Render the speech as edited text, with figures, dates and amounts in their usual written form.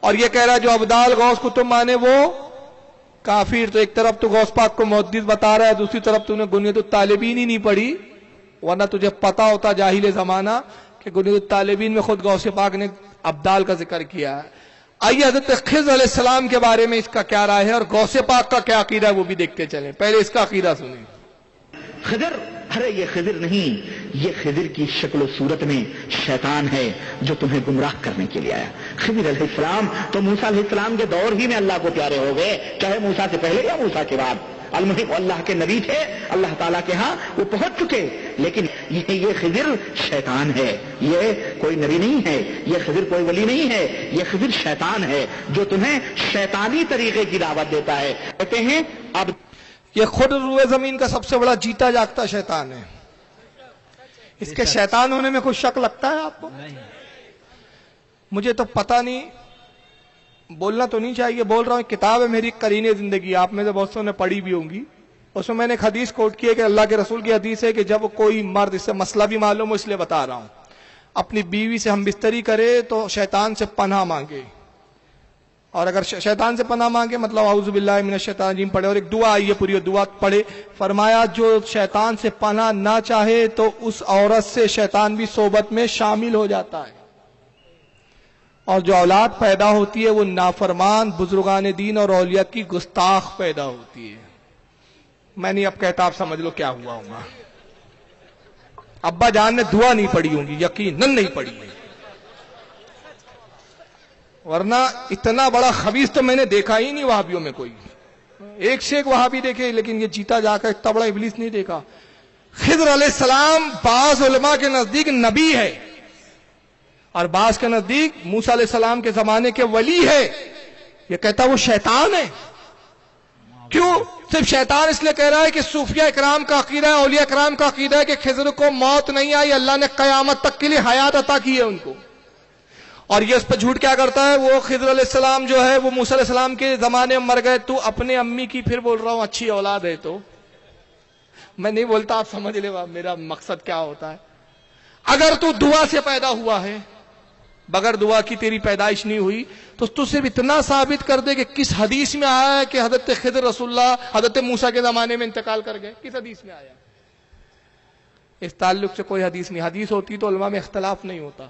اور یہ کہہ رہا ہے جو ابدال غوث کو تم مانے وہ کافر. تو ایک طرف تو غوث پاک کو محدث بتا رہا ہے، دوسری طرف تو نے گنیت الطالبین ہی نہیں پڑھی، ورنہ تجھے پتا ہوتا جاہل زمانہ کہ گنیت الطالبین میں خود غوث پاک نے ابدال کا ذکر کیا ہے. آئیے حضرت خضر علیہ السلام کے بارے میں اس کا کیا رائے ہے اور غوث پاک کا کیا عقیدہ ہے وہ بھی دیکھتے چلیں. پہلے اس کا عقیدہ سنیں. خضر، ارے یہ خضر نہیں، یہ خضر کی شکل و صورت میں شیطان ہے جو تمہیں گمراہ کرنے کے لیے آیا. خضر علیہ السلام تو موسیٰ علیہ السلام کے دور ہی میں اللہ کو پیارے ہو گئے، چاہے موسیٰ سے پہلے یا موسیٰ کے بعد. المہم اللہ کے نبی تھے، اللہ تعالیٰ کے ہاں وہ پہنچ چکے. لیکن یہ خضر شیطان ہے، یہ کوئی نبی نہیں ہے، یہ خضر کوئی ولی نہیں ہے، یہ خضر شیطان ہے جو تمہیں شیطانی طریقے کی دعوت دیتا ہے. کہتے ہیں اب یہ خود روئے زمین کا سب سے بڑا جیتا جاگتا شیطان ہے. اس کے شیطان ہونے میں کوئی شک لگتا ہے آپ کو؟ مجھے تو پتہ نہیں، بولنا تو نہیں چاہیے، بول رہا ہوں. کتاب ہے میری قرین زندگی، آپ میں سے بہت سو نے پڑھی بھی ہوں گی. اس میں نے ایک حدیث کوٹ کی ہے کہ اللہ کے رسول کی حدیث ہے کہ جب کوئی مرد، اس سے مسئلہ بھی معلوم ہو اس لیے بتا رہا ہوں، اپنی بیوی سے ہم بستری کرے تو شیطان سے پناہ مانگے. اور اگر شیطان سے پناہ مانگے مطلب اعوذ باللہ من الشیطان الرجیم پڑھے. اور ایک دعا آئی ہے پوری دعا پڑھے. فرمایا جو شیطان سے پناہ نہ چاہے تو اس عورت سے شیطان بھی صحبت میں شامل ہو جاتا ہے. اور جو اولاد پیدا ہوتی ہے وہ نافرمان بزرگان دین اور اولیاء کی گستاخ پیدا ہوتی ہے. میں نہیں اب کہتا، آپ سمجھ لو کیا ہوا ہوگا. ابا جان نے دعا نہیں پڑھی ہوں گی، یقیناً نہیں پڑھی ہے، ورنہ اتنا بڑا خبیث تو میں نے دیکھا ہی نہیں وہابیوں میں. کوئی ایک سے ایک وہابی دیکھے لیکن یہ جیتا جا کر اتنا بڑا ابلیس نہیں دیکھا. خضر علیہ السلام بعض علماء کے نزدیک نبی ہے اور بعض کے نزدیک موسیٰ علیہ السلام کے زمانے کے ولی ہے. یہ کہتا وہ شیطان ہے. کیوں؟ صرف شیطان اس لیے کہہ رہا ہے کہ صوفیہ اکرام کا عقیدہ ہے، اولیاء اکرام کا عقیدہ ہے کہ خضر کو موت نہیں آئی، اللہ نے قیامت تک کے لیے حیات عطا کی ہے ان کو. اور یہ اس پہ جھوٹ کیا کرتا ہے، وہ خضر علیہ السلام جو ہے وہ موسیٰ علیہ السلام کے زمانے میں مر گئے. تو اپنے امی کی پھر بول رہا ہوں اچھی اولاد ہے. تو میں نہیں بولتا، آپ سمجھ لے میرا مقصد کیا ہوتا ہے. اگر تو دعا سے پیدا ہوا ہے، بغیر دعا کی تیری پیدائش نہیں ہوئی، تو تو صرف اتنا ثابت کر دے کہ کس حدیث میں آیا ہے کہ حضرت خضر رسول اللہ حضرت موسیٰ کے زمانے میں انتقال کر گئے. کس حدیث میں آیا؟ اس تعلق سے کوئی حدیث نہیں. حدیث ہوتی تو علماء میں اختلاف نہیں ہوتا.